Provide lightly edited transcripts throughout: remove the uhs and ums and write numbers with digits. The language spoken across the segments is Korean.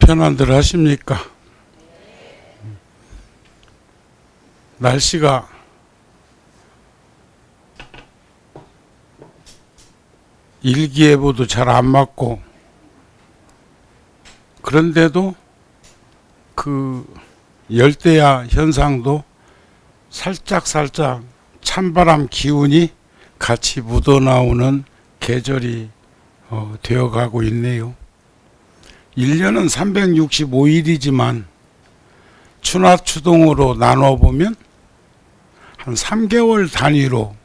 편안들 하십니까? 날씨가 일기예보도 잘 안 맞고, 그런데도 그 열대야 현상도 살짝 찬바람 기운이 같이 묻어나오는 계절이 되어가고 있네요. 1년은 365일이지만 추나추동으로 나눠보면 한 3개월 단위로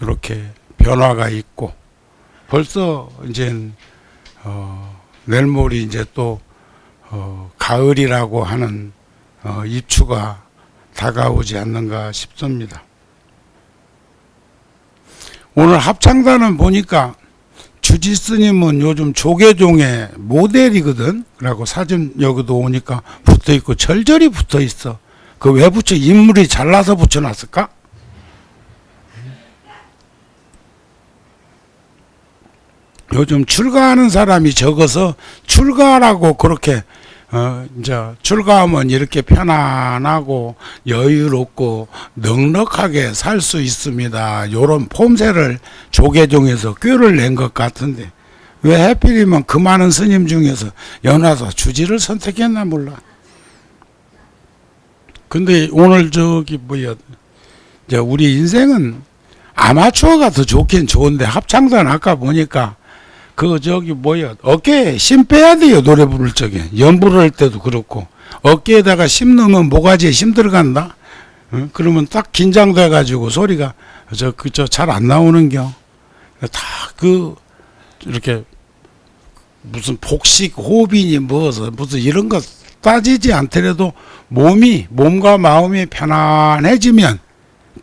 이렇게 변화가 있고, 벌써 이제 내일모레 이제 또 가을이라고 하는 입추가 다가오지 않는가 싶습니다. 오늘 합창단은 보니까 주지스님은 요즘 조계종의 모델이거든. 그래고 사진 여기도 오니까 붙어있고 절절히 붙어있어. 그 왜 붙여? 인물이 잘나서 붙여놨을까? 요즘 출가하는 사람이 적어서 출가라고 그렇게 이제 출가하면 이렇게 편안하고 여유롭고 넉넉하게 살 수 있습니다. 요런 폼새를 조계종에서 꾀를 낸 것 같은데 왜 하필이면 그 많은 스님 중에서 연화사 주지를 선택했나 몰라. 근데 오늘 이제 우리 인생은 아마추어가 더 좋긴 좋은데 합창단 아까 보니까 어깨에 심 빼야 돼요. 노래 부를 적에. 연부를 할 때도 그렇고. 어깨에다가 심 넣으면 모가지에 심 들어간다? 그러면 딱 긴장돼가지고 소리가 잘 안 나오는겨. 이렇게 무슨 복식, 호흡이니 무슨 이런 거 따지지 않더라도 몸과 마음이 편안해지면,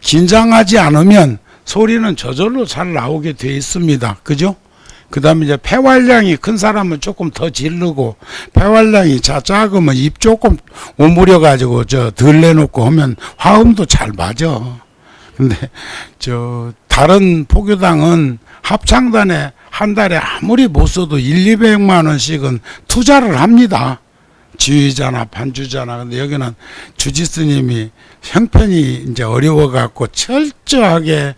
긴장하지 않으면 소리는 저절로 잘 나오게 돼 있습니다. 그죠? 그 다음에 이제 폐활량이 큰 사람은 조금 더 지르고, 폐활량이 작으면 입 조금 오므려가지고 덜 내놓고 하면 화음도 잘 맞아. 근데 다른 포교당은 합창단에 한 달에 아무리 못 써도 200~200만 원씩은 투자를 합니다. 지휘자나 반주자나. 근데 여기는 주지스님이 형편이 이제 어려워갖고 철저하게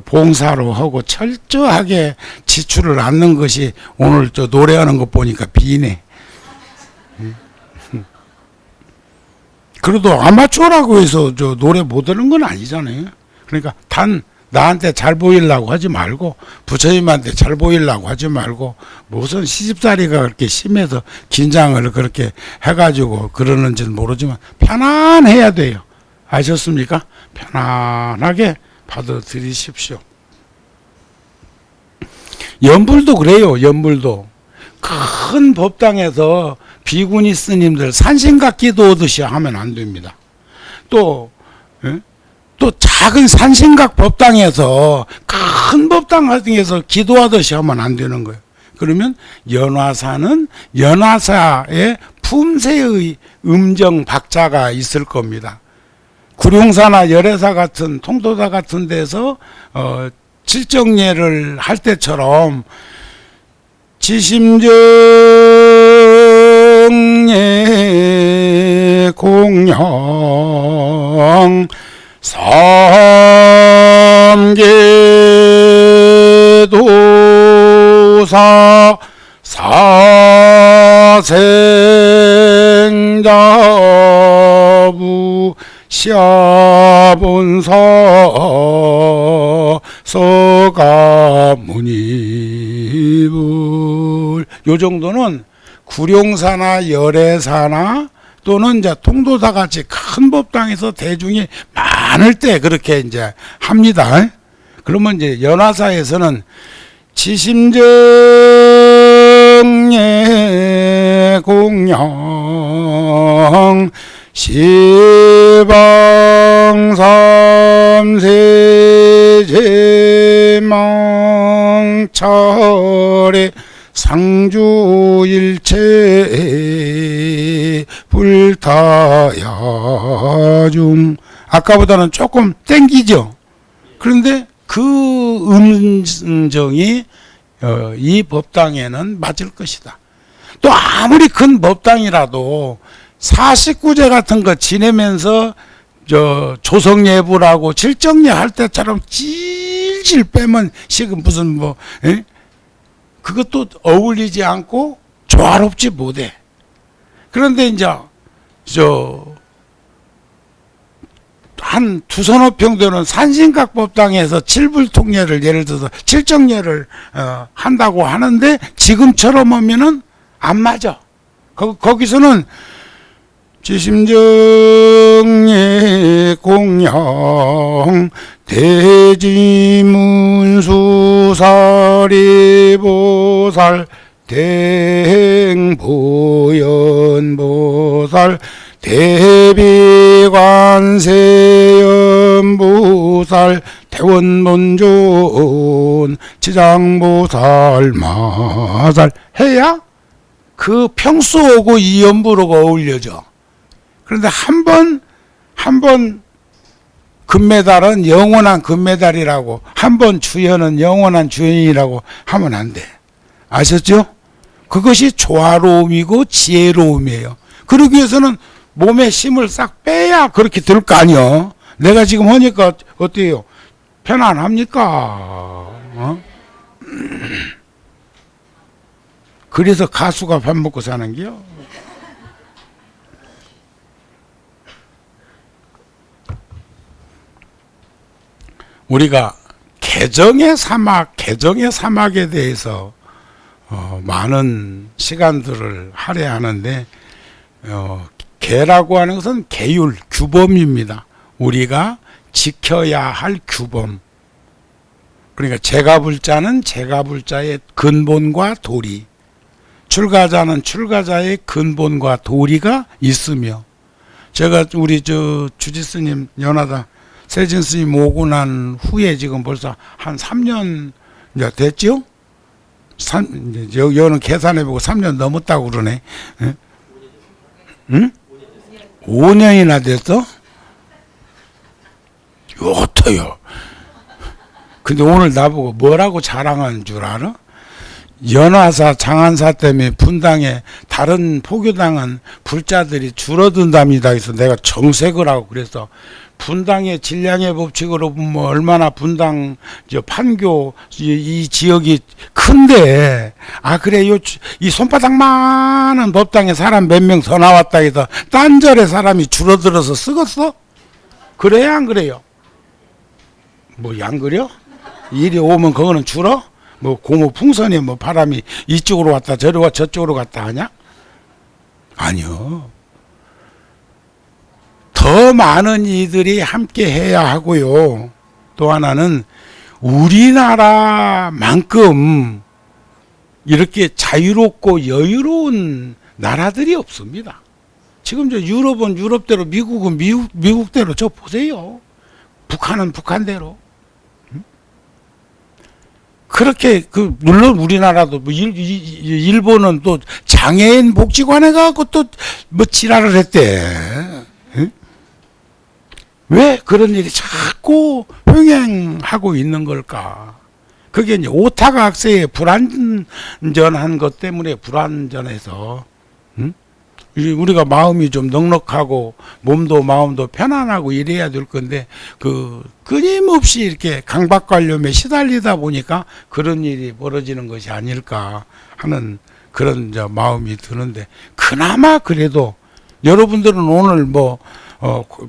봉사로 하고 철저하게 지출을 않는 것이 오늘 노래하는 거 보니까 비네. 그래도 아마추어라고 해서 노래 못하는 건 아니잖아요. 그러니까 나한테 잘 보이려고 하지 말고, 부처님한테 잘 보이려고 하지 말고, 무슨 시집살이가 그렇게 심해서 긴장을 그렇게 해가지고 그러는지는 모르지만 편안해야 돼요. 아셨습니까? 편안하게 받아들이십시오. 연불도 그래요. 연불도 큰 법당에서 비구니 스님들 산신각 기도하듯이 하면 안 됩니다. 또 작은 산신각 법당에서 큰 법당 같은데서 기도하듯이 하면 안 되는 거예요. 그러면 연화사는 연화사의 품새의 음정 박자가 있을 겁니다. 구룡사나 열애사 같은 통도사 같은 데서 칠정예를 할 때처럼 지심정예 공영 삼계도사 사생자부 시아본사 서가문이불. 요 정도는 구룡사나 열애사나 또는 이제 통도사 같이 큰 법당에서 대중이 많을 때 그렇게 이제 합니다. 그러면 이제 연화사에서는 지심정예 공영 시방삼세제망철에 상주일체 불타야중. 아까보다는 조금 땡기죠. 그런데 그 음정이 이 법당에는 맞을 것이다. 또 아무리 큰 법당이라도 49제 같은 거 지내면서 조성예불하고 질정예 할 때처럼 질질 빼면 지금 무슨 뭐 그것도 어울리지 않고 조화롭지 못해. 그런데 이제 한 두서너 평 되는 산신각 법당에서 칠불통례를 예를 들어서 칠정예를 한다고 하는데 지금처럼 하면은 안 맞아. 거기서는 지심정예 공양 대지문수사리보살 대행보연보살 대비관세음보살 대원본존 지장보살 마살 해야 그 평수하고 이 연부로가 어울려져. 그런데 한 번 금메달은 영원한 금메달이라고, 한 번 주연은 영원한 주연이라고 하면 안 돼. 아셨죠? 그것이 조화로움이고 지혜로움이에요. 그러기 위해서는 몸에 힘을 싹 빼야 그렇게 될 거 아니요. 내가 지금 하니까 어때요? 편안합니까? 그래서 가수가 밥 먹고 사는 게요. 우리가 개정의 사막에 대해서 많은 시간들을 할애하는데 개라고 하는 것은 계율, 규범입니다. 우리가 지켜야 할 규범. 그러니까 제가불자는 제가불자의 근본과 도리, 출가자는 출가자의 근본과 도리가 있으며, 제가 우리 주지스님 연하다 세진 스님 오고 난 후에 지금 벌써 한 3년 됐죠? 여는 계산해보고 3년 넘었다고 그러네. 응? 5년이나 됐어? 어떠요? 근데 오늘 나보고 뭐라고 자랑하는 줄 알아? 연화사 장안사 때문에 분당에 다른 포교당은 불자들이 줄어든답니다. 그래서 내가 정색을 하고 그래서 분당의 질량의 법칙으로 보면 얼마나 분당 판교 이 지역이 큰데, 그래 이 손바닥만한 법당에 사람 몇 명 더 나왔다 해서 딴절에 사람이 줄어들어서 쓰겄어? 그래야 안 그래요? 뭐 안 그려? 이리 오면 그거는 줄어? 뭐 고무 풍선에 뭐 바람이 이쪽으로 왔다 저쪽으로 갔다 하냐? 아니요. 더 많은 이들이 함께 해야 하고요. 또 하나는 우리나라만큼 이렇게 자유롭고 여유로운 나라들이 없습니다. 지금 유럽은 유럽대로, 미국은 미국대로 저 보세요. 북한은 북한대로. 그렇게 물론 우리나라도 일본은 또 장애인 복지관에 가고 또 뭐 지랄을 했대. 왜 그런 일이 자꾸 흥행하고 있는 걸까? 그게 이제 오타가 학세에 불안전한 것 때문에 불안전해서, 우리가 마음이 좀 넉넉하고 몸도 마음도 편안하고 이래야 될 건데 끊임없이 이렇게 강박관념에 시달리다 보니까 그런 일이 벌어지는 것이 아닐까 하는 그런 마음이 드는데, 그나마 그래도 여러분들은 오늘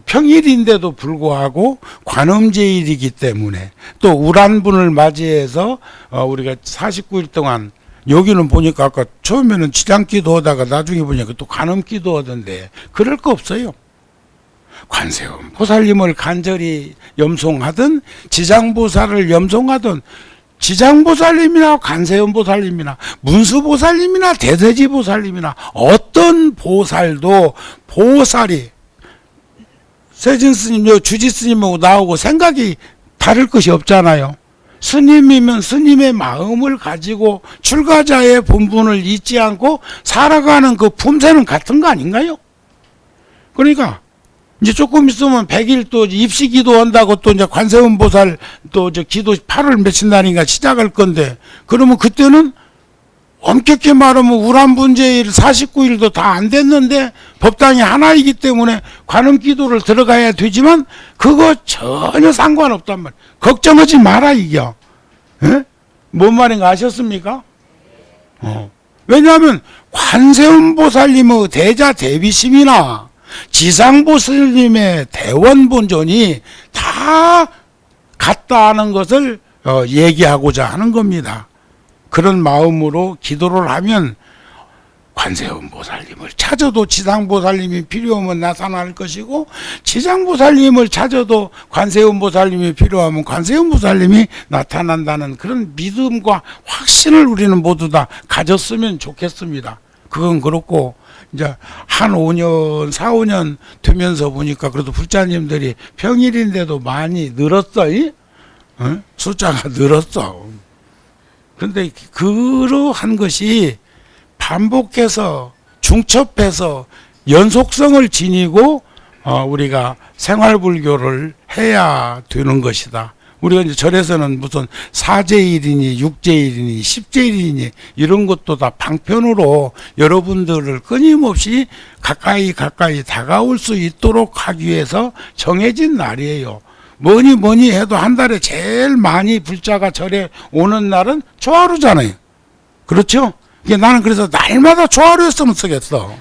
평일인데도 불구하고 관음제일이기 때문에 또 우란분을 맞이해서 우리가 49일 동안, 여기는 보니까 아까 처음에는 지장기도 하다가 나중에 보니까 또 관음기도 하던데 그럴 거 없어요. 관세음 보살님을 간절히 염송하든 지장보살을 염송하든, 지장보살님이나 관세음보살님이나 문수보살님이나 대대지보살님이나 어떤 보살도 보살이 세진스님, 주지스님하고 나오고 생각이 다를 것이 없잖아요. 스님이면 스님의 마음을 가지고 출가자의 본분을 잊지 않고 살아가는 그 품새는 같은 거 아닌가요? 그러니까 이제 조금 있으면 100일 또 입시기도 한다고 또 이제 관세음보살 또 기도 8월 며칠 날인가 시작할 건데, 그러면 그때는 엄격히 말하면 우란분재일 49일도 다 안 됐는데 법당이 하나이기 때문에 관음기도를 들어가야 되지만 그거 전혀 상관없단 말이에요. 걱정하지 마라 이겨. 예? 뭔 말인가 아셨습니까? 왜냐하면 관세음보살님의 대자 대비심이나 지상보살님의 대원본전이 다 같다는 것을 얘기하고자 하는 겁니다. 그런 마음으로 기도를 하면 관세음보살님을 찾아도 지상보살님이 필요하면 나타날 것이고, 지상보살님을 찾아도 관세음보살님이 필요하면 관세음보살님이 나타난다는 그런 믿음과 확신을 우리는 모두 다 가졌으면 좋겠습니다. 그건 그렇고, 이제 한 5년, 4, 5년 되면서 보니까 그래도 불자님들이 평일인데도 많이 늘었어. 숫자가 늘었어. 그런데 그러한 것이 반복해서 중첩해서 연속성을 지니고 우리가 생활불교를 해야 되는 것이다. 우리가 이제 절에서는 무슨 4제일이니 6제일이니 10제일이니 이런 것도 다 방편으로 여러분들을 끊임없이 가까이 다가올 수 있도록 하기 위해서 정해진 날이에요. 뭐니 해도 한 달에 제일 많이 불자가 절에 오는 날은 초하루잖아요. 그렇죠? 이게 나는 그래서 날마다 초하루였으면 쓰겠어.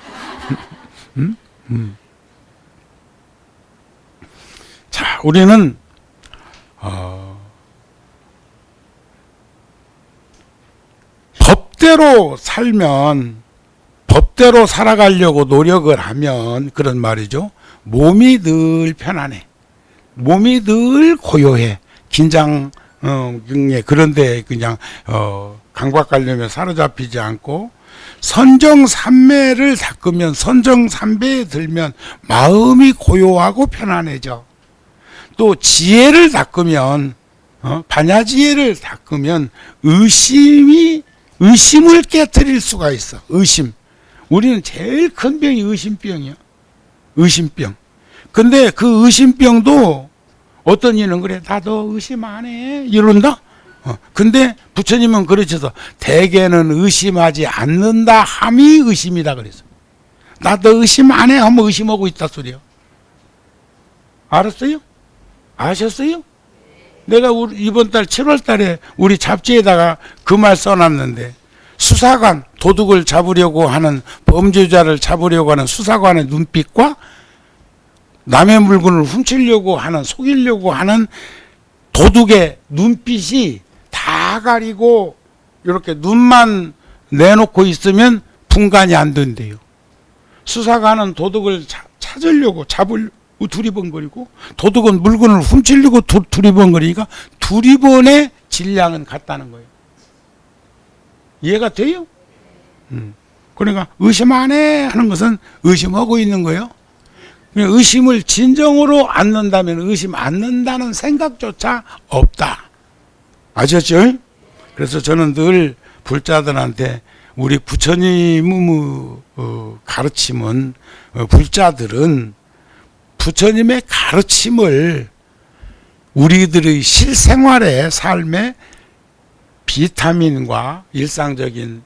자, 우리는 법대로 살면, 법대로 살아가려고 노력을 하면 그런 말이죠. 몸이 늘 편안해. 몸이 늘 고요해. 긴장, 그런데 그냥, 강박관념에 사로잡히지 않고, 선정삼매를 닦으면, 선정삼배에 들면 마음이 고요하고 편안해져. 또 지혜를 닦으면, 반야지혜를 닦으면 의심을 깨트릴 수가 있어. 의심. 우리는 제일 큰 병이 의심병이야. 의심병. 근데 그 의심병도 어떤 이는 그래, 나도 의심 안 해. 이런다? 근데 부처님은 그러셔서 대개는 의심하지 않는다 함이 의심이다 그래서. 나도 의심 안 해. 하면 의심하고 있다 소리야. 알았어요? 아셨어요? 내가 이번 달 7월 달에 우리 잡지에다가 그 말 써놨는데, 수사관, 도둑을 잡으려고 하는, 범죄자를 잡으려고 하는 수사관의 눈빛과 남의 물건을 훔치려고 하는, 속이려고 하는 도둑의 눈빛이 다 가리고 이렇게 눈만 내놓고 있으면 분간이 안 된대요. 수사관은 도둑을 찾으려고 잡으려고 두리번거리고, 도둑은 물건을 훔치려고 두리번거리니까 두리번의 질량은 같다는 거예요. 이해가 돼요? 그러니까 의심 안 해 하는 것은 의심하고 있는 거예요. 의심을 진정으로 않는다면 의심 않는다는 생각조차 없다. 아셨죠? 그래서 저는 늘 불자들한테 우리 부처님의 가르침은, 불자들은 부처님의 가르침을 우리들의 실생활의 삶의 비타민과, 일상적인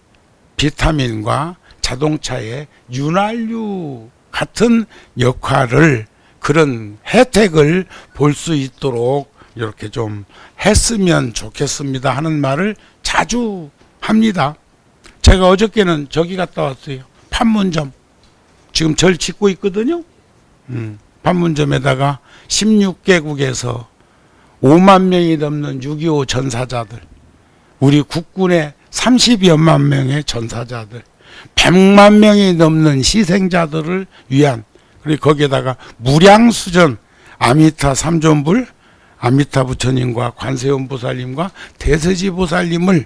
비타민과 자동차의 윤활유 같은 역할을, 그런 혜택을 볼 수 있도록 이렇게 좀 했으면 좋겠습니다 하는 말을 자주 합니다. 제가 어저께는 저기 갔다 왔어요. 판문점. 지금 절 짓고 있거든요. 판문점에다가 16개국에서 5만 명이 넘는 6.25 전사자들, 우리 국군의 30여만 명의 전사자들, 100만 명이 넘는 희생자들을 위한, 그리고 거기에다가 무량수전 아미타 삼존불, 아미타 부처님과 관세음 보살님과 대서지 보살님을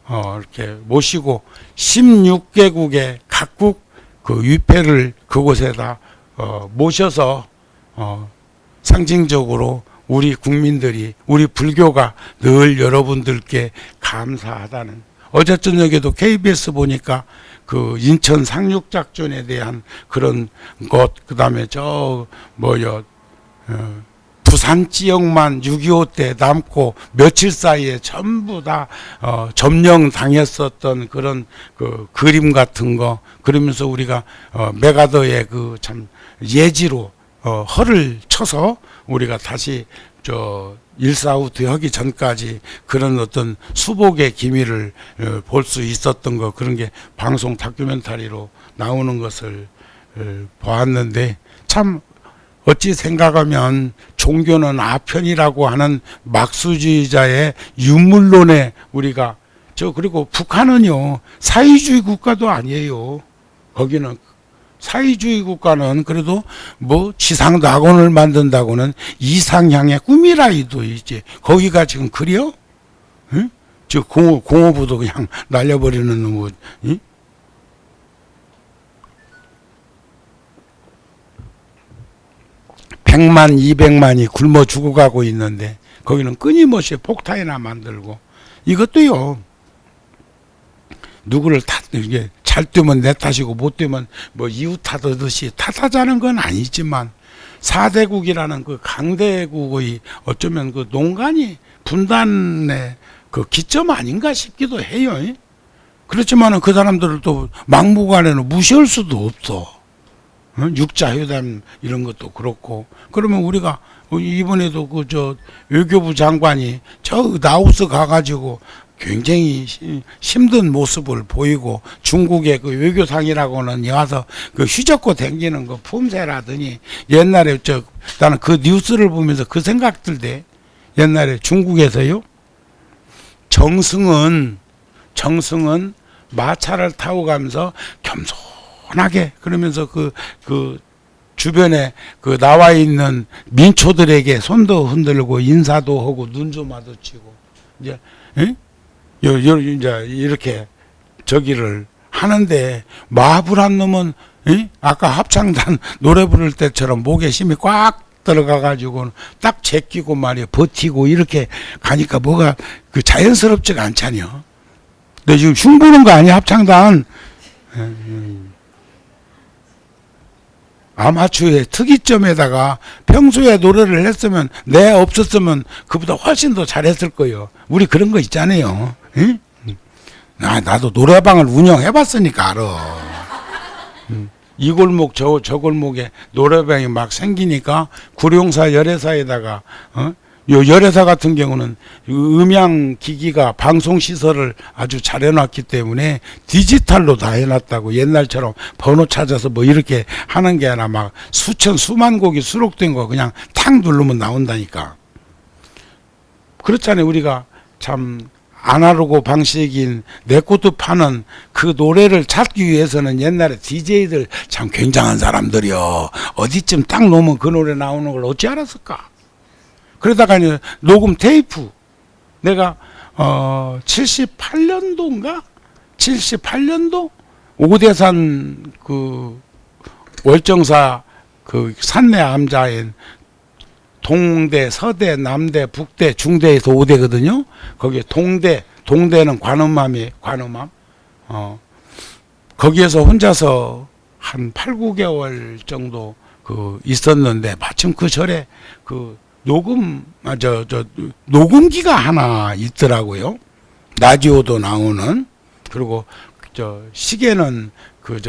이렇게 모시고 16개국의 각국 그 위패를 그곳에다 모셔서 상징적으로 우리 국민들이, 우리 불교가 늘 여러분들께 감사하다는, 어제 저녁에도 KBS 보니까 그 인천 상륙작전에 대한 그런 것, 그 다음에 부산 지역만 6.25 때 남고 며칠 사이에 전부 다 점령 당했었던 그런 그 그림 같은 거, 그러면서 우리가 메가더의 그 참 예지로 허를 쳐서 우리가 다시 1사후퇴 하기 전까지 그런 어떤 수복의 기미를 볼 수 있었던 거, 그런 게 방송 다큐멘터리로 나오는 것을 보았는데, 참 어찌 생각하면 종교는 아편이라고 하는 막수주의자의 유물론에 우리가 그리고 북한은요 사회주의 국가도 아니에요. 거기는 사회주의 국가는 그래도 뭐 지상도 학원을 만든다고는 이상향의 꿈이라 이도 있지. 거기가 지금 그래요? 응? 저 공업부도 그냥 날려버리는 뭐, 응? 백만 200만이 굶어 죽어가고 있는데 거기는 끊임없이 폭탄이나 만들고, 이것도요 누구를 이게 잘 되면 내 탓이고 못 되면 뭐 이웃 탓하듯이 탓하자는 건 아니지만, 4대국이라는 그 강대국의 어쩌면 그 농간이 분단의 그 기점 아닌가 싶기도 해요. 그렇지만은 그 사람들을 또 막무가내로 무시할 수도 없어. 육자회담 이런 것도 그렇고. 그러면 우리가 이번에도 외교부 장관이 라오스 가가지고 굉장히 힘든 모습을 보이고, 중국의 그 외교상이라고는 와서 그 휘젓고 댕기는 거 품새라더니, 옛날에 나는 그 뉴스를 보면서 그 생각 들대. 옛날에 중국에서요, 정승은 마차를 타고 가면서 겸손하게, 그러면서 그 주변에 그 나와 있는 민초들에게 손도 흔들고 인사도 하고 눈도 마주치고, 이제 이제 이렇게 저기를 하는데, 마불한 놈은 아까 합창단 노래 부를 때처럼 목에 힘이 꽉 들어가 가지고 딱 제끼고 말이야 버티고 이렇게 가니까 뭐가 그 자연스럽지가 않잖여. 너 지금 흉보는 거 아니야 합창단? 아마추어의 특이점에다가 평소에 노래를 했으면, 내 없었으면 그보다 훨씬 더 잘했을 거예요. 우리 그런 거 있잖아요. 응? 나도 노래방을 운영해봤으니까 알아. 이 골목 저 골목에 노래방이 막 생기니까 구룡사 열애사에다가 요 열애사 같은 경우는 음향 기기가 방송 시설을 아주 잘 해놨기 때문에 디지털로 다 해놨다고. 옛날처럼 번호 찾아서 뭐 이렇게 하는 게 아니라 막 수만 곡이 수록된 거 그냥 탁 누르면 나온다니까. 그렇잖아요. 우리가 참 아날로그 방식인 레코드 파는 그 노래를 찾기 위해서는 옛날에 DJ들 참 굉장한 사람들이요. 어디쯤 딱 놓으면 그 노래 나오는 걸 어찌 알았을까? 그러다가 이제 녹음 테이프, 내가 78년도인가? 78년도 오대산 그 월정사 그 산내 암자인 동대, 서대, 남대, 북대, 중대에서 5대거든요. 거기에 동대는 관음암이에요. 관음암. 거기에서 혼자서 한 8, 9개월 정도 그 있었는데, 마침 그 절에 그 녹음기가 하나 있더라고요. 라디오도 나오는. 그리고 시계는 그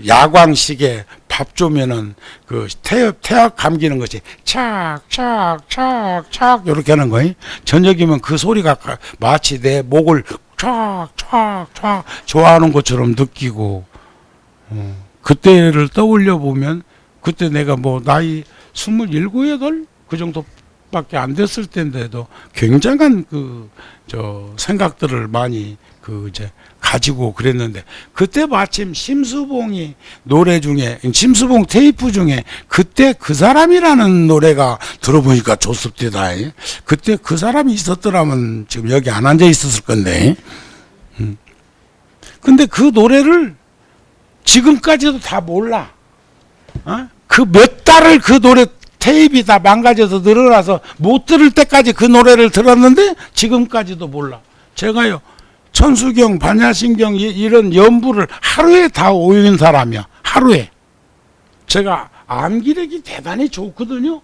야광 시계 밥 주면은 그 태엽 감기는 것이 착착착착 이렇게 하는 거예요. 저녁이면 그 소리가 마치 내 목을 착착착 좋아하는 것처럼 느끼고, 그때를 떠올려 보면, 그때 내가 뭐 나이 27, 8 그 정도밖에 안 됐을 텐데도 굉장한 생각들을 많이 가지고 그랬는데, 그때 마침 심수봉이 노래 중에, 심수봉 테이프 중에 그때 그 사람이라는 노래가 들어보니까 좋습니다. 그때 그 사람이 있었더라면 지금 여기 안 앉아 있었을 건데. 근데 그 노래를 지금까지도 다 몰라. 그 몇 달을 그 노래 테이프가 다 망가져서 늘어나서 못 들을 때까지 그 노래를 들었는데 지금까지도 몰라. 제가요, 천수경, 반야신경 이런 연부를 하루에 다 외운 사람이야. 하루에. 제가 암기력이 대단히 좋거든요.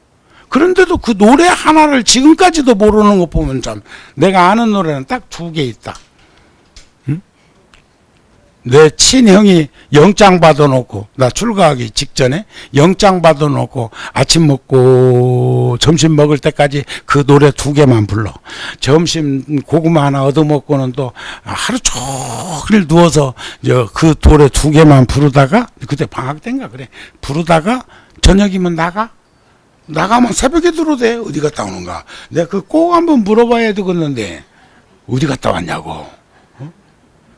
그런데도 그 노래 하나를 지금까지도 모르는 거 보면 참, 내가 아는 노래는 딱 2개 있다. 응? 내 친형이 영장 받아놓고, 나 출가하기 직전에 영장 받아놓고 아침 먹고 점심 먹을 때까지 그 노래 2개만 불러. 점심 고구마 하나 얻어먹고는 또 하루 종일 누워서 그 노래 2개만 부르다가, 그때 방학 때인가 그래, 부르다가 저녁이면 나가면 새벽에 들어오대. 어디 갔다 오는가? 내가 그 꼭 한번 물어봐야 되겠는데 어디 갔다 왔냐고. 어?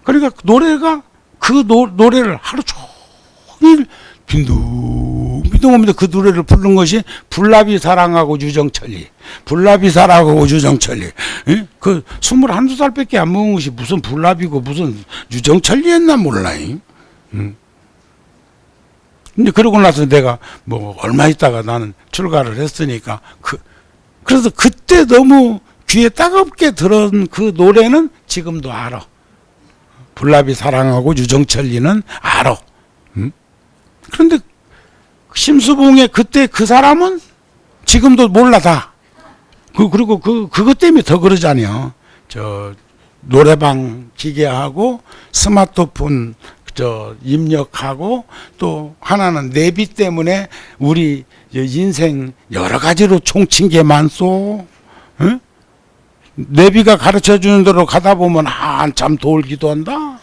그러니까 노래가 그 노래를 하루 종일 빈둥빈둥하면서 그 노래를 부른 것이 불나비 사랑하고 유정철이, 불나비 사랑하고 유정철이. 예? 그 21~22살밖에 안 먹은 것이 무슨 불나비고 무슨 유정철이였나 몰라. 근데 그러고 나서 내가 뭐 얼마 있다가 나는 출가를 했으니까 그래서 그때 너무 귀에 따갑게 들은 그 노래는 지금도 알아. 불나비 사랑하고 유정철이는 알아. 그런데 심수봉의 그때 그 사람은 지금도 몰라 다. 그리고 그것 때문에 더 그러잖아요. 저 노래방 기계하고 스마트폰 입력하고, 또 하나는 내비 때문에 우리 인생 여러 가지로 총친 게 많소. 응? 내비가 가르쳐 주는 대로 가다 보면 한참 돌기도 한다.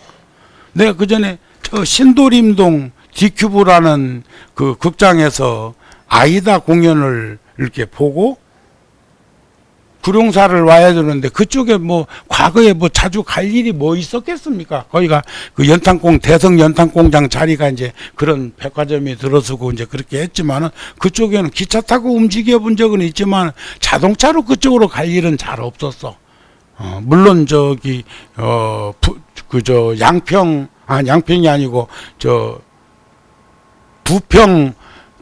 내가 그 전에 저 신도림동 디큐브라는 그 극장에서 아이다 공연을 이렇게 보고 구룡사를 와야 되는데, 그쪽에 뭐 과거에 뭐 자주 갈 일이 뭐 있었겠습니까? 거기가 그 대성 연탄공장 자리가 이제 그런 백화점이 들어서고 이제 그렇게 했지만은, 그쪽에는 기차 타고 움직여 본 적은 있지만 자동차로 그쪽으로 갈 일은 잘 없었어. 물론 양평이 아니고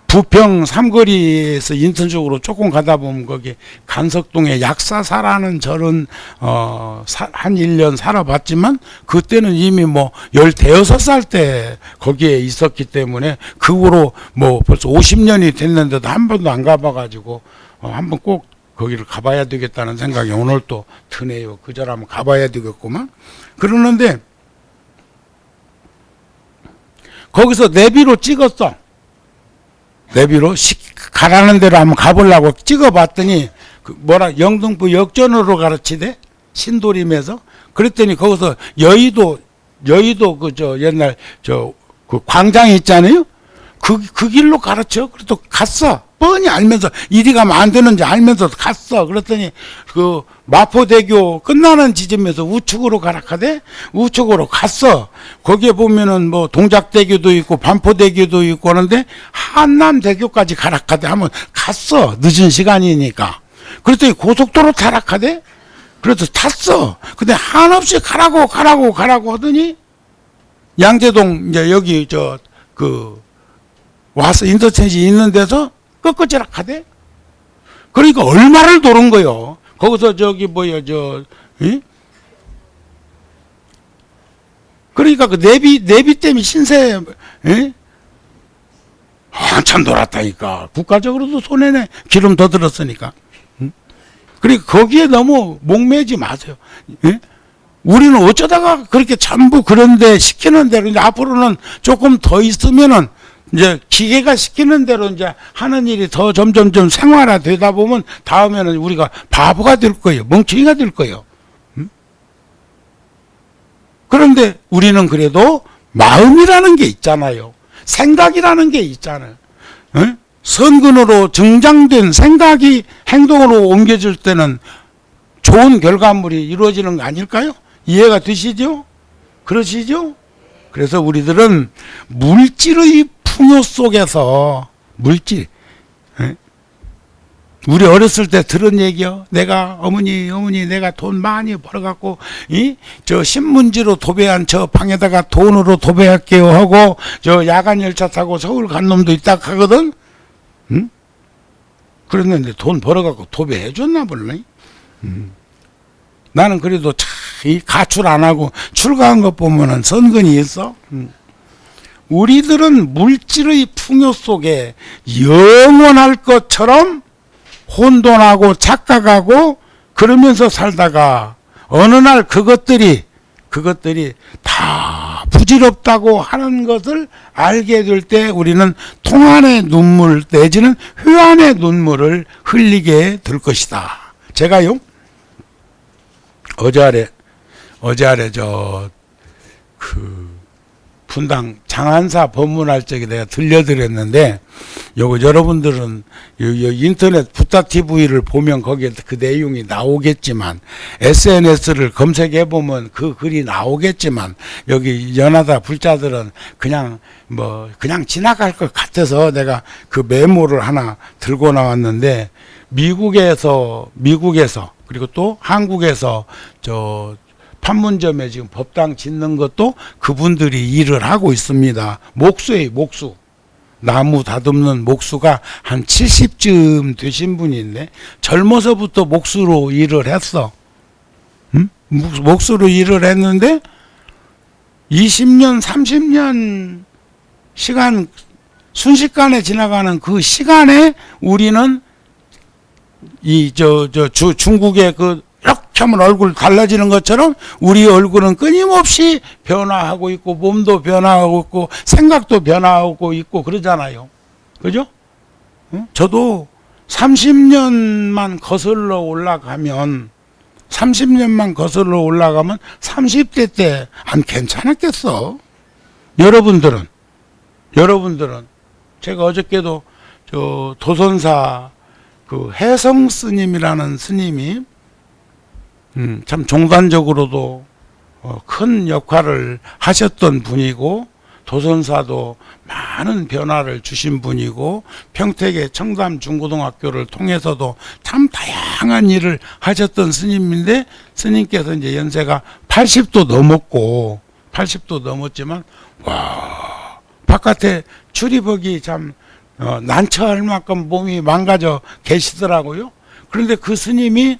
부평 삼거리에서 인천 쪽으로 조금 가다 보면 거기 간석동에 약사사라는 절은 한 1년 살아봤지만, 그때는 이미 뭐 15살 때 거기에 있었기 때문에 그 후로 뭐 벌써 50년이 됐는데도 한 번도 안 가봐가지고 한번 꼭 거기를 가봐야 되겠다는 생각이 오늘 또 드네요. 그 절 한번 가봐야 되겠구만. 그러는데 거기서 내비로 찍었어. 내비로 가라는 대로 한번 가보려고 찍어봤더니 영등포 역전으로 가르치대, 신도림에서. 그랬더니 거기서 여의도 옛날 그 광장 있잖아요. 그 길로 가르쳐. 그래도 갔어. 뻔히 알면서, 이리 가면 안 되는지 알면서 갔어. 그랬더니 그 마포대교 끝나는 지점에서 우측으로 가라카대. 우측으로 갔어. 거기에 보면은 뭐 동작대교도 있고 반포대교도 있고 하는데 한남대교까지 가라카대 하면 갔어. 늦은 시간이니까. 그랬더니 고속도로 타라카대. 그래서 탔어. 근데 한없이 가라고 하더니 양재동 이제 여기 와서 인터체인지 있는 데서 꺾어지락 하대. 그러니까 얼마를 도는 거요. 거기서 그러니까 그 내비 때문에 신세, 한참 돌았다니까. 국가적으로도 손해네. 기름 더 들었으니까. 그러니까 거기에 너무 목매지 마세요. 우리는 어쩌다가 그렇게 전부 그런데 시키는 대로, 이제 앞으로는 조금 더 있으면은 이제 기계가 시키는 대로 이제 하는 일이 더 점점점 생활화되다 보면 다음에는 우리가 바보가 될 거예요. 멍청이가 될 거예요. 그런데 우리는 그래도 마음이라는 게 있잖아요. 생각이라는 게 있잖아요. 선근으로 증장된 생각이 행동으로 옮겨질 때는 좋은 결과물이 이루어지는 거 아닐까요? 이해가 되시죠? 그러시죠? 그래서 우리들은 물질의 풍요 속에서, 우리 어렸을 때 들은 얘기요. 내가 어머니 내가 돈 많이 벌어갖고 저 신문지로 도배한 저 방에다가 돈으로 도배할게요 하고 저 야간 열차 타고 서울 간 놈도 있다 하거든. 그랬는데 돈 벌어갖고 도배해줬나 몰라. 나는 그래도 이 가출 안 하고 출가한 것 보면은 선근이 있어. 우리들은 물질의 풍요 속에 영원할 것처럼 혼돈하고 착각하고 그러면서 살다가 어느 날 그것들이 다 부질없다고 하는 것을 알게 될 때 우리는 통한의 눈물 내지는 회한의 눈물을 흘리게 될 것이다. 제가요 어제 아래 분당 장안사 법문할 적에 내가 들려드렸는데, 요거 여러분들은 인터넷 부타 TV를 보면 거기에 그 내용이 나오겠지만, SNS를 검색해 보면 그 글이 나오겠지만, 여기 연하다 불자들은 그냥 지나갈 것 같아서 내가 그 메모를 하나 들고 나왔는데, 미국에서 그리고 또 한국에서 판문점에 지금 법당 짓는 것도 그분들이 일을 하고 있습니다. 목수. 나무 다듬는 목수가 한 70쯤 되신 분인데, 젊어서부터 목수로 일을 했어. 목수로 일을 했는데, 20년, 30년 시간, 순식간에 지나가는 그 시간에 우리는 중국의 이렇게 하면 얼굴 달라지는 것처럼 우리 얼굴은 끊임없이 변화하고 있고, 몸도 변화하고 있고, 생각도 변화하고 있고 그러잖아요. 그죠? 저도 30년만 거슬러 올라가면 30대 때 안 괜찮았겠어. 여러분들은 제가 어저께도 도선사 해성 스님이라는 스님이 참 종단적으로도 큰 역할을 하셨던 분이고, 도선사도 많은 변화를 주신 분이고, 평택의 청담 중고등학교를 통해서도 참 다양한 일을 하셨던 스님인데, 스님께서 이제 연세가 80도 넘었지만, 와, 바깥에 출입하기 참 난처할 만큼 몸이 망가져 계시더라고요. 그런데 그 스님이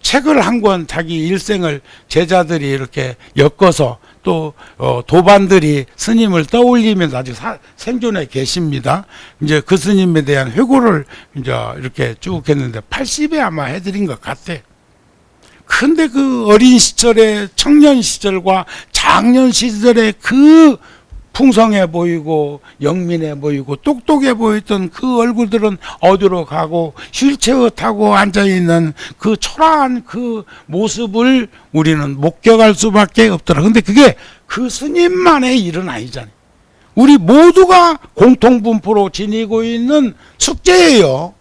책을 한 권, 자기 일생을 제자들이 이렇게 엮어서 또 도반들이 스님을 떠올리면서 아직 생존해 계십니다. 이제 그 스님에 대한 회고를 이제 이렇게 쭉 했는데 80에 아마 해드린 것 같아. 근데 그 어린 시절의 청년 시절과 장년 시절의 그 풍성해 보이고 영민해 보이고 똑똑해 보였던 그 얼굴들은 어디로 가고, 휠체어 타고 앉아있는 그 초라한 그 모습을 우리는 목격할 수밖에 없더라. 근데 그게 그 스님만의 일은 아니잖아요. 우리 모두가 공통분포로 지니고 있는 숙제예요.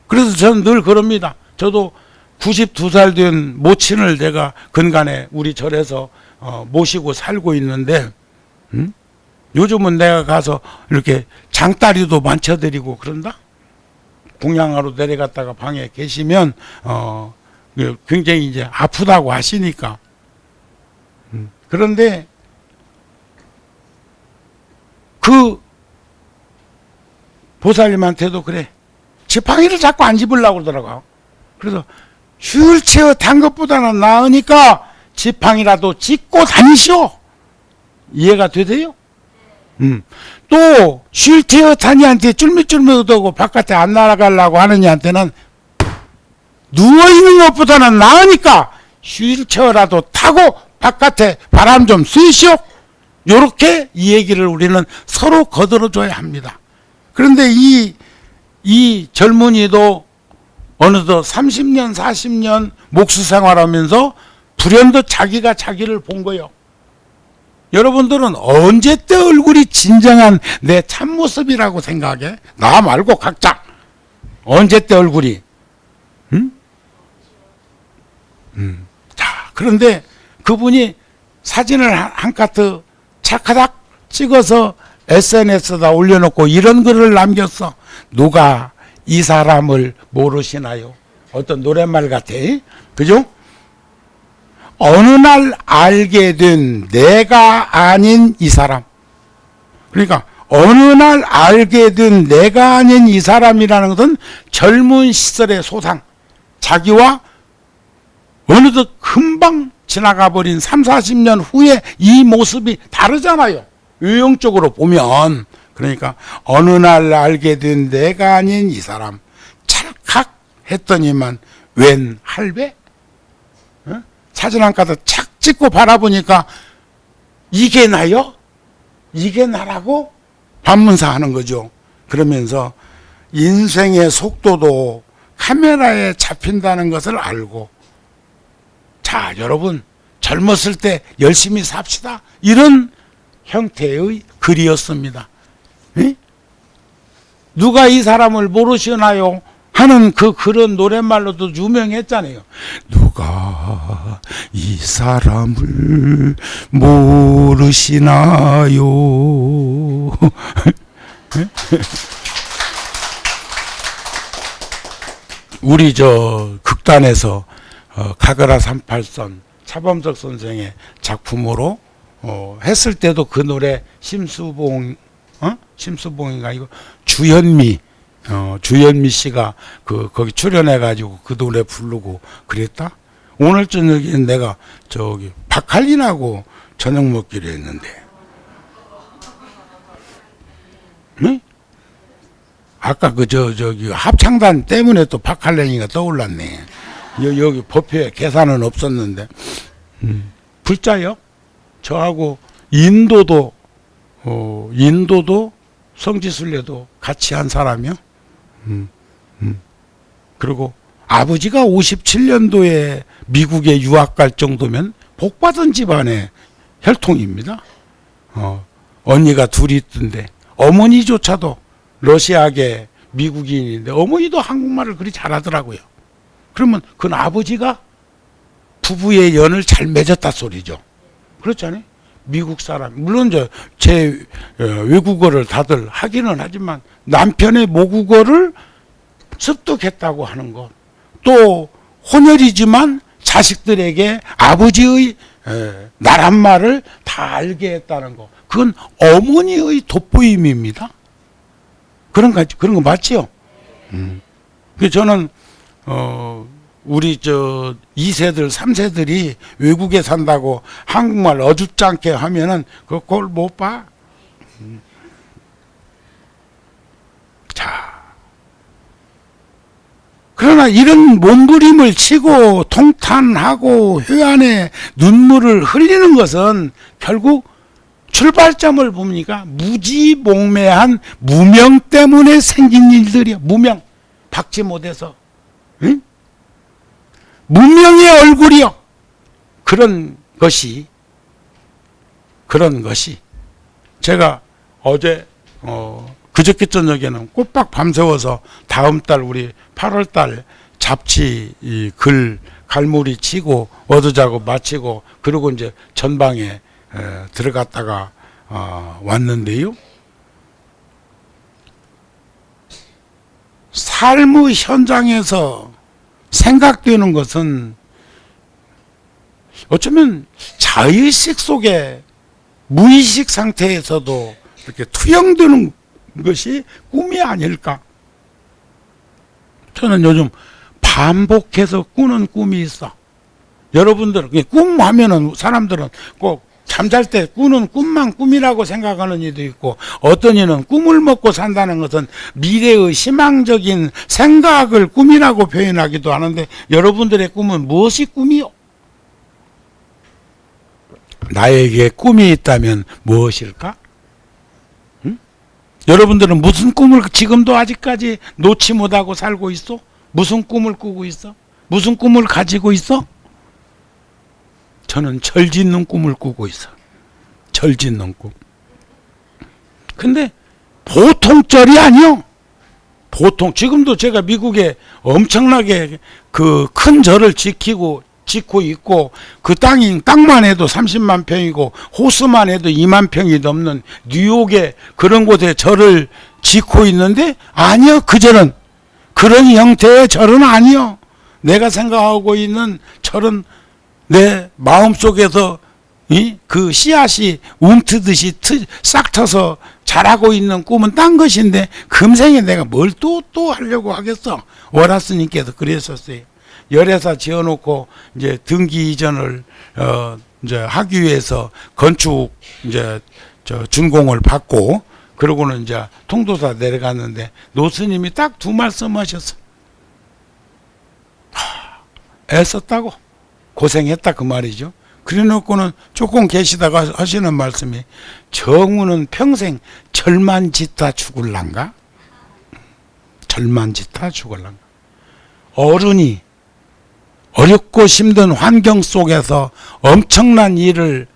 그래서 저는 늘 그럽니다. 저도 92살 된 모친을 제가 근간에 우리 절에서 모시고 살고 있는데, 요즘은 내가 가서 이렇게 장다리도 만져드리고 그런다? 궁양하러 내려갔다가 방에 계시면, 굉장히 이제 아프다고 하시니까. 그런데, 그 보살님한테도 그래. 지팡이를 자꾸 안 집으려고 그러더라고요. 그래서 휠체어 탄 것보다는 나으니까 지팡이라도 짚고 다니시오. 이해가 되세요? 또 휠체어 타니한테 쫄깃쫄깃하고 바깥에 안 나가려고 하느냐한테는 누워있는 것보다는 나으니까 휠체어라도 타고 바깥에 바람 좀 쐬시오. 요렇게 이 얘기를 우리는 서로 거들어줘야 합니다. 그런데 이 젊은이도 어느덧 30년 40년 목수 생활하면서 불현듯 자기가 자기를 본 거예요. 여러분들은 언제 때 얼굴이 진정한 내 참모습이라고 생각해? 나 말고 각자. 언제 때 얼굴이? 자, 그런데 그분이 사진을 한 카트 차카닥 찍어서 SNS에다 올려놓고 이런 글을 남겼어. 누가 이 사람을 모르시나요? 어떤 노랫말 같아. 그죠? 어느 날 알게 된 내가 아닌 이 사람. 그러니까 어느 날 알게 된 내가 아닌 이 사람이라는 것은 젊은 시절의 소상, 자기와 어느덧 금방 지나가 버린 3, 40년 후에 이 모습이 다르잖아요. 유형적으로 보면. 그러니까 어느 날 알게 된 내가 아닌 이 사람, 찰칵 했더니만 웬 할배? 어? 사진 한 가득 착 찍고 바라보니까 이게 나요? 이게 나라고? 반문사하는 거죠. 그러면서 인생의 속도도 카메라에 잡힌다는 것을 알고, 자, 여러분 젊었을 때 열심히 삽시다, 이런 형태의 글이었습니다. 에? 누가 이 사람을 모르시나요? 하는 그 글은 노랫말로도 유명했잖아요. 누가 이 사람을 모르시나요? 우리 저 극단에서 가거라 38선 차범석 선생의 작품으로 했을 때도 그 노래 심수봉인가 이거 주현미 씨가 거기 출연해 가지고 그 노래 부르고 그랬다. 오늘 저녁에 내가 저기 박할린하고 저녁 먹기로 했는데, 응? 아까 저기 합창단 때문에 또 박할린이가 떠올랐네. 여기 법표에 계산은 없었는데, 불자요? 저하고 인도도 성지순례도 같이 한 사람이요. 그리고 아버지가 57년도에 미국에 유학 갈 정도면 복받은 집안의 혈통입니다. 언니가 둘이 있던데 어머니조차도 러시아계 미국인인데 어머니도 한국말을 그리 잘하더라고요. 그러면 그건 아버지가 부부의 연을 잘 맺었다 소리죠. 그렇잖아요. 미국 사람, 물론 제 외국어를 다들 하기는 하지만 남편의 모국어를 습득했다고 하는 것, 또 혼혈이지만 자식들에게 아버지의 나란말을 다 알게 했다는 것, 그건 어머니의 돋보임입니다. 그런 거 맞지요? 그래서 저는 우리 2세들 3세들이 외국에 산다고 한국말 어줍지 않게 하면은 그걸 못 봐. 자, 그러나 이런 몸부림을 치고 통탄하고 회한에 눈물을 흘리는 것은 결국 출발점을 보니까 무지몽매한 무명 때문에 생긴 일들이야. 무명, 박지 못해서, 응? 무명의 얼굴이요. 그런 것이 제가 어제 그저께 저녁에는 꼬박 밤새워서 다음 달 우리 8월 달 잡지 이 글 갈무리 치고 어두자고 마치고 그리고 이제 전방에 들어갔다가 왔는데요. 삶의 현장에서 생각되는 것은 어쩌면 자의식 속에 무의식 상태에서도 이렇게 투영되는 것이 꿈이 아닐까. 저는 요즘 반복해서 꾸는 꿈이 있어. 여러분들 꿈 하면은 사람들은 꼭 잠잘 때 꾸는 꿈만 꿈이라고 생각하는 이도 있고, 어떤 이는 꿈을 먹고 산다는 것은 미래의 희망적인 생각을 꿈이라고 표현하기도 하는데, 여러분들의 꿈은 무엇이 꿈이요? 나에게 꿈이 있다면 무엇일까? 응? 여러분들은 무슨 꿈을 지금도 아직까지 놓지 못하고 살고 있어? 무슨 꿈을 꾸고 있어? 무슨 꿈을 가지고 있어? 저는 절 짓는 꿈을 꾸고 있어. 절 짓는 꿈. 근데 보통 절이 아니요. 보통 지금도 제가 미국에 엄청나게 그 큰 절을 짓고 있고, 그 땅만 해도 30만 평이고 호수만 해도 2만 평이 넘는 뉴욕에 그런 곳에 절을 짓고 있는데, 아니요, 그 절은 그런 형태의 절은 아니요. 내가 생각하고 있는 절은 내 마음속에서 그 씨앗이 움트듯이 싹 터서 자라고 있는 꿈은 딴 것인데, 금생에 내가 뭘 또 하려고 하겠어. 월화스님께서 그랬었어요. 열애사 지어놓고 이제 등기 이전을 이제 하기 위해서 건축 이제 준공을 받고, 그러고는 이제 통도사 내려갔는데 노스님이 딱 두 말씀 하셨어. 애썼다고 고생했다 그 말이죠. 그래놓고는 조금 계시다가 하시는 말씀이 정우는 평생 절만 짓다 죽을란가? 절만 짓다 죽을란가? 어른이 어렵고 힘든 환경 속에서 엄청난 일을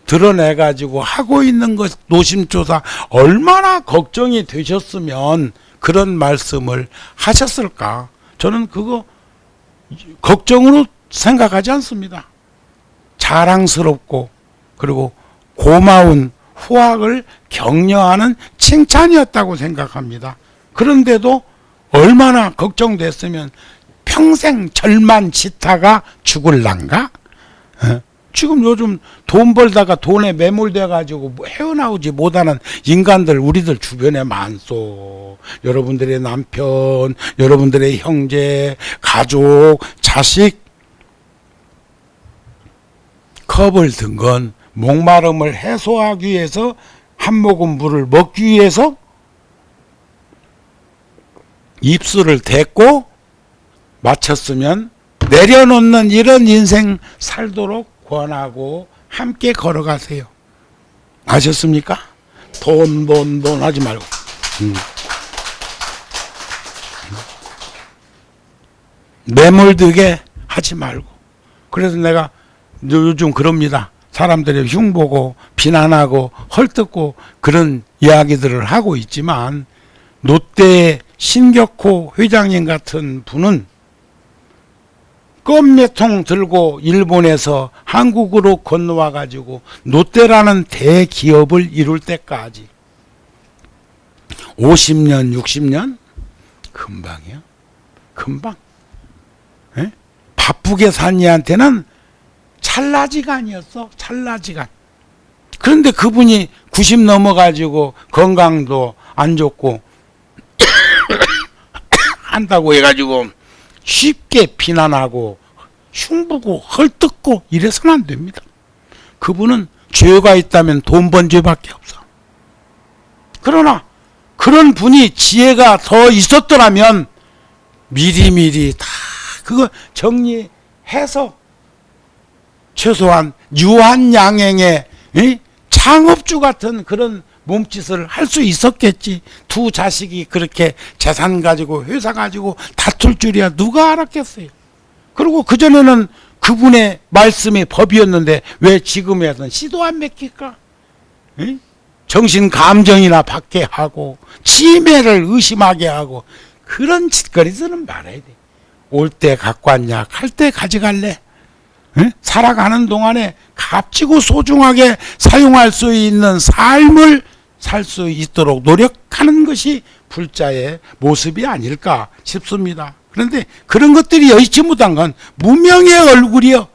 드러내가지고 하고 있는 것 노심초사 얼마나 걱정이 되셨으면 그런 말씀을 하셨을까? 저는 그거 걱정으로 생각하지 않습니다. 자랑스럽고 그리고 고마운 후학을 격려하는 칭찬이었다고 생각합니다. 그런데도 얼마나 걱정됐으면 평생 절만 짓다가 죽을란가? 지금 요즘 돈 벌다가 돈에 매몰돼 가지고 헤어나오지 못하는 인간들 우리들 주변에 많소. 여러분들의 남편, 여러분들의 형제, 가족, 자식 컵을 든 건 목마름을 해소하기 위해서 한 모금 물을 먹기 위해서 입술을 댔고 마쳤으면 내려놓는 이런 인생 살도록 권하고 함께 걸어가세요. 아셨습니까? 돈 하지 말고. 매몰되게 하지 말고. 그래서 내가 요즘 그럽니다. 사람들이 흉보고 비난하고 헐뜯고 그런 이야기들을 하고 있지만 롯데의 신격호 회장님 같은 분은 껌매통 들고 일본에서 한국으로 건너와 가지고 롯데라는 대기업을 이룰 때까지 50년 60년 금방이요. 금방. 에? 바쁘게 산 이한테는 찰나지간이었어. 찰나지간. 그런데 그분이 90 넘어가지고 건강도 안 좋고 한다고 해가지고 쉽게 비난하고 흉보고 헐뜯고 이래서는 안 됩니다. 그분은 죄가 있다면 돈 번 죄밖에 없어. 그러나 그런 분이 지혜가 더 있었더라면 미리미리 다 그거 정리해서 최소한 유한양행의 창업주 같은 그런 몸짓을 할 수 있었겠지. 두 자식이 그렇게 재산 가지고 회사 가지고 다툴 줄이야 누가 알았겠어요. 그리고 그전에는 그분의 말씀이 법이었는데 왜 지금에는 씨도 안 맥힐까? 정신 감정이나 받게 하고 치매를 의심하게 하고 그런 짓거리들은 말아야 돼. 올 때 갖고 왔냐, 갈 때 가져갈래. 살아가는 동안에 값지고 소중하게 사용할 수 있는 삶을 살 수 있도록 노력하는 것이 불자의 모습이 아닐까 싶습니다. 그런데 그런 것들이 여의치 못한 건 무명의 얼굴이요.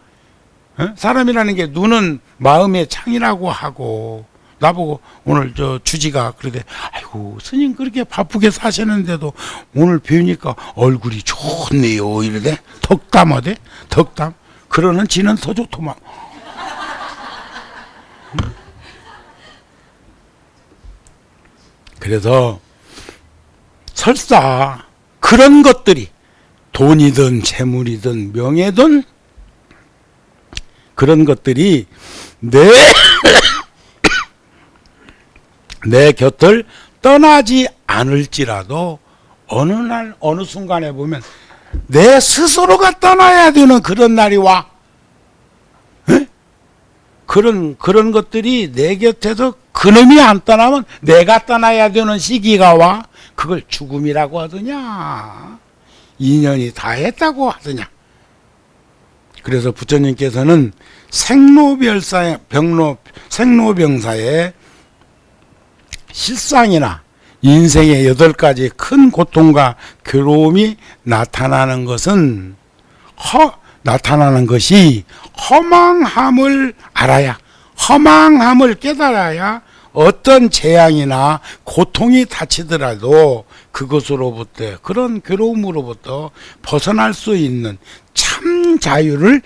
사람이라는 게 눈은 마음의 창이라고 하고 나보고 오늘 저 주지가 그러대. 아이고 스님 그렇게 바쁘게 사시는데도 오늘 뵈니까 얼굴이 좋네요 이러대. 덕담하대. 덕담. 그러는 지는 더 좋더만. 그래서 설사 그런 것들이 돈이든 재물이든 명예든 그런 것들이 내 곁을 떠나지 않을지라도 어느 날 어느 순간에 보면 내 스스로가 떠나야 되는 그런 날이 와. 에? 그런 것들이 내 곁에서 그놈이 안 떠나면 내가 떠나야 되는 시기가 와. 그걸 죽음이라고 하더냐, 인연이 다 했다고 하더냐. 그래서 부처님께서는 생로병사의 실상이나 인생의 8가지 큰 고통과 괴로움이 나타나는 것이 허망함을 알아야, 허망함을 깨달아야 어떤 재앙이나 고통이 닥치더라도 그것으로부터, 그런 괴로움으로부터 벗어날 수 있는 참 자유를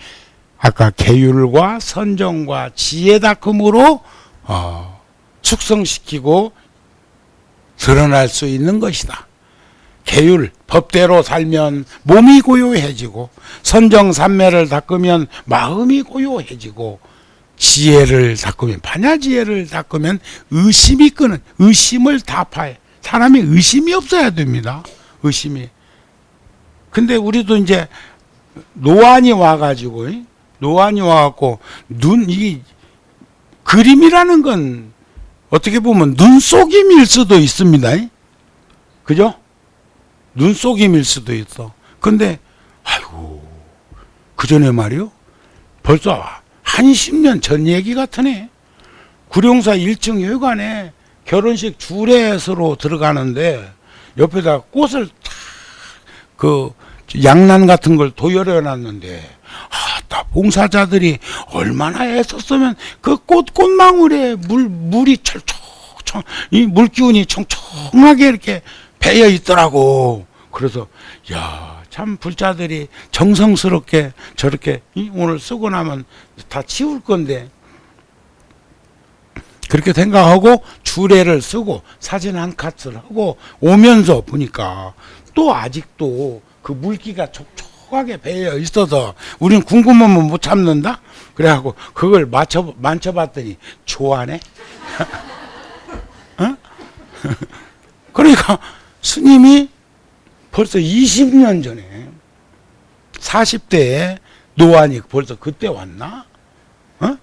아까 계율과 선정과 지혜다금으로 축성시키고 드러날 수 있는 것이다. 계율, 법대로 살면 몸이 고요해지고, 선정산매를 닦으면 마음이 고요해지고, 지혜를 닦으면, 반야지혜를 닦으면 의심이 끄는, 의심을 타파해. 사람이 의심이 없어야 됩니다. 의심이. 근데 우리도 이제 노안이 와가지고, 노안이 와갖고, 이 그림이라는 건 어떻게 보면 눈속임일 수도 있습니다. 그죠? 눈속임일 수도 있어. 근데, 아이고, 그 전에 말이요. 벌써 한 10년 전 얘기 같으네. 구룡사 1층 회관에 결혼식 주례서로 들어가는데, 옆에다 꽃을 양난 같은 걸 도열해 놨는데, 봉사자들이 얼마나 애썼으면 그 꽃망울에 물이 철청청, 이 물기운이 청청하게 이렇게 배어 있더라고. 그래서, 참 불자들이 정성스럽게 저렇게 오늘 쓰고 나면 다 치울 건데, 그렇게 생각하고 주례를 쓰고 사진 한 컷을 하고 오면서 보니까 또 아직도 그 물기가 촉촉하게 배어 있어서 우리는 궁금하면 못 참는다? 그래갖고 그걸 만져봤더니 좋아하네? 어? 그러니까 스님이 벌써 20년 전에 40대에 노안이 벌써 그때 왔나? 어?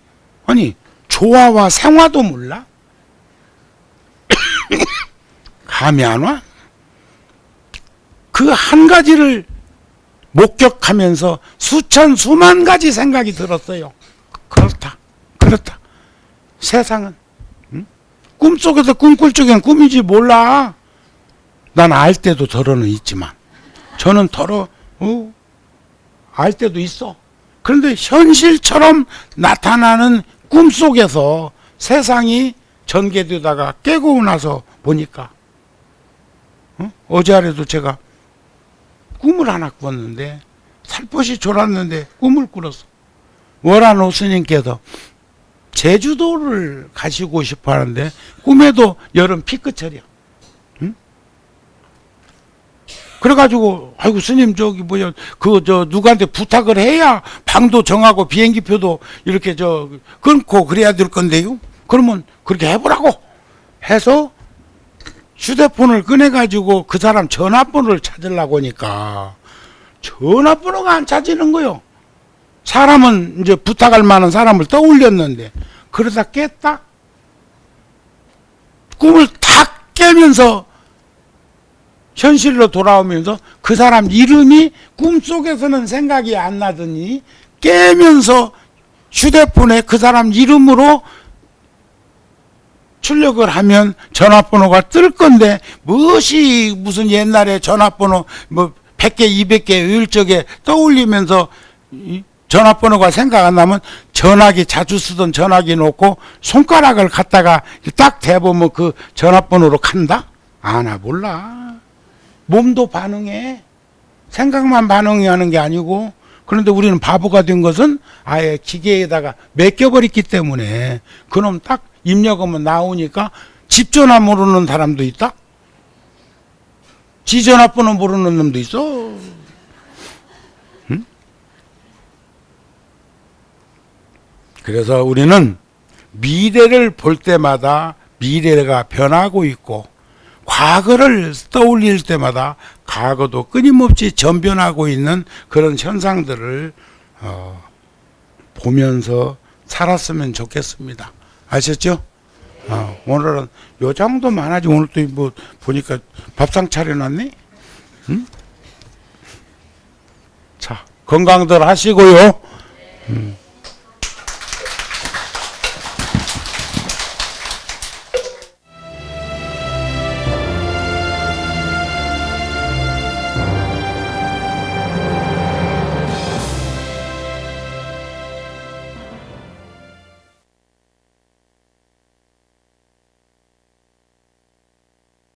아니 조화와 생화도 몰라? 감이 안 와? 그 한 가지를 목격하면서 수천 수만 가지 생각이 들었어요. 그렇다. 세상은 꿈속에서 꿈꿀 적엔 꿈이지 몰라. 난 알 때도 덜어는 있지만 저는 알 때도 있어. 그런데 현실처럼 나타나는 꿈속에서 세상이 전개되다가 깨고 나서 보니까 어제 아래도 제가 꿈을 하나 꿨는데 살포시 졸았는데 꿈을 꿀었어. 월안호 스님께서 제주도를 가시고 싶어 하는데 꿈에도 여름 피크철이야. 그래가지고 아이고 스님 누구한테 부탁을 해야 방도 정하고 비행기표도 이렇게 끊고 그래야 될 건데요. 그러면 그렇게 해보라고 해서 휴대폰을 꺼내가지고 그 사람 전화번호를 찾으려고 하니까 전화번호가 안 찾히는 거요. 사람은 이제 부탁할 만한 사람을 떠올렸는데 그러다 깼다. 꿈을 탁 깨면서 현실로 돌아오면서 그 사람 이름이 꿈속에서는 생각이 안 나더니 깨면서 휴대폰에 그 사람 이름으로 출력을 하면 전화번호가 뜰 건데 무슨 옛날에 전화번호 100개 200개 일적에 떠올리면서 전화번호가 생각 안 나면 전화기 자주 쓰던 전화기 놓고 손가락을 갖다가 딱 대보면 그 전화번호로 간다? 나 몰라. 몸도 반응해. 생각만 반응하는 게 아니고. 그런데 우리는 바보가 된 것은 아예 기계에다가 맡겨버렸기 때문에 그놈 딱 입력하면 나오니까 집 전화 모르는 사람도 있다. 지 전화번호 모르는 놈도 있어. 응? 그래서 우리는 미래를 볼 때마다 미래가 변하고 있고 과거를 떠올릴 때마다 과거도 끊임없이 전변하고 있는 그런 현상들을 보면서 살았으면 좋겠습니다. 아셨죠? 오늘은 요 정도만 하지. 오늘 또 보니까 밥상 차려놨네? 응? 자, 건강들 하시고요.